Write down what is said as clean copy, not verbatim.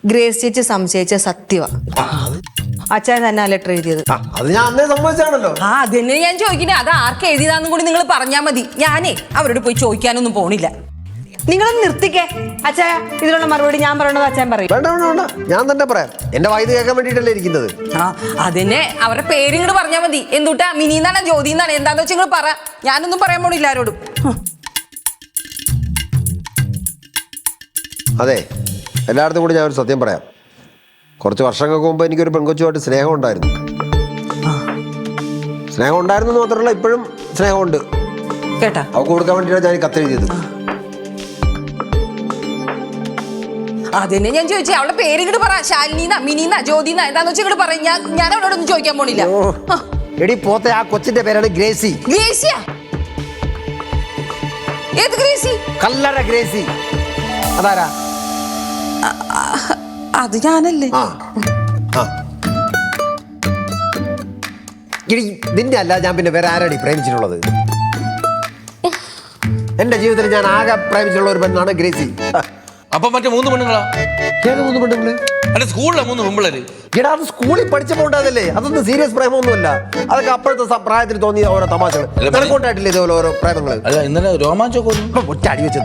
Grace ചേച്ചി സംശയിച്ച സത്യവാ. അച്ഛൻ തന്നെ ലെറ്റർ എഴുതിയത്. അത് ഞാൻ അന്നേ സമ്മതിച്ചാണല്ലോ. അതന്നെ ഞാൻ ചോദിക്കണേ, അത് ആർക്ക് എഴുതിയതാന്നും കൂടി നിങ്ങൾ പറഞ്ഞാൽ മതി. ഞാനേ അവരോട് പോയി ചോദിക്കാനൊന്നും പോണില്ല. നിങ്ങളൊന്ന് നിർത്തിക്കേ. അച്ഛാ, ഇതിനുള്ള മറുപടി ഞാൻ പറയണത് അച്ഛൻ പറയും. വേണ്ട വേണ്ട വേണ്ട, ഞാൻ തന്നെ പറയാം. എന്റെ വൈദ്യ കേൾക്കാൻ വേണ്ടിട്ടല്ലേ ഇരിക്കുന്നത്. അതിനെ അവരുടെ പേര് ഇങ്ങോട്ട് പറഞ്ഞാൽ മതി. എന്തുട്ടാ, മിനിന്നാണ് ജ്യോതിന്നാണ്, എന്താന്ന് വെച്ചാൽ നിങ്ങൾ പറ. ഞാനൊന്നും പറയാൻ പോണില്ല ആരോടും. അതെ, എല്ലായിടത്തും കൂടി ഞാൻ ഒരു സത്യം പറയാം. കുറച്ച് വർഷങ്ങൾക്ക് മുമ്പ് എനിക്കൊരു പെൺകൊച്ചുമായിട്ട് സ്നേഹം ഉണ്ടായിരുന്നു. സ്നേഹം ഉണ്ടായിരുന്നു എന്ന് മാത്രമല്ല, ഇപ്പോഴും സ്നേഹമുണ്ട് കേട്ടാ. അവൾക്ക് കൊടുക്കാൻ വേണ്ടിയിട്ടാണ് ഞാൻ കത്തെഴുതിയത്. അതിനെ ഞാൻ ചോദിച്ചേ, അവളുടെ പേര് ഇങ്ങോട്ട് പറ. ശാലിനീന്ന, മിനിന്ന, ജ്യോതിന്ന, എന്താന്ന് വെച്ചാൽ ഇങ്ങോട്ട് പറയും. ഞാൻ അവളോടൊന്നും ചോദിക്കാൻ പോണില്ല. എടി പോത്തെ, ആ കൊച്ചിന്റെ പേരാണ് ഗ്രേസി. ഗ്രേസിയാ? ഏത് ഗ്രേസി? കല്ലറ ഗ്രേസി. അതാരാ? അത് ഞാനല്ലേ. നിന്നെ അല്ല ഞാൻ പിന്നെ വേറെ ആരാടി പ്രേമിച്ചിട്ടുള്ളത്? എന്റെ ജീവിതത്തിൽ ഞാൻ ആകെ പ്രേമിച്ചിട്ടുള്ള ഒരു പെണ്ണാണ് ഗ്രേസി. അപ്പൊ മറ്റേ 3 പെണ്ണുങ്ങളാ? ഏത് 3 പെണ്ണുങ്ങള്? അല്ല, സ്കൂളിലെ 3 പെമ്പിള്ളേര്. എടാ, അത് സ്കൂളിൽ പഠിച്ചപ്പോ ഉണ്ടായതല്ലേ. അതൊന്നും സീരിയസ് പ്രേമൊന്നുമല്ല. അതൊക്കെ അപ്പോഴത്തെ പ്രായത്തിൽ തോന്നിയ ഓരോ തമാശകൾ. നിനക്കൊണ്ടായിട്ടില്ല ഇതുപോലെ ഓരോ പ്രേമങ്ങൾ? അല്ല, ഇന്നലെ രോമാഞ്ചൊക്കെ ഒറ്റ അടി വെച്ചത്.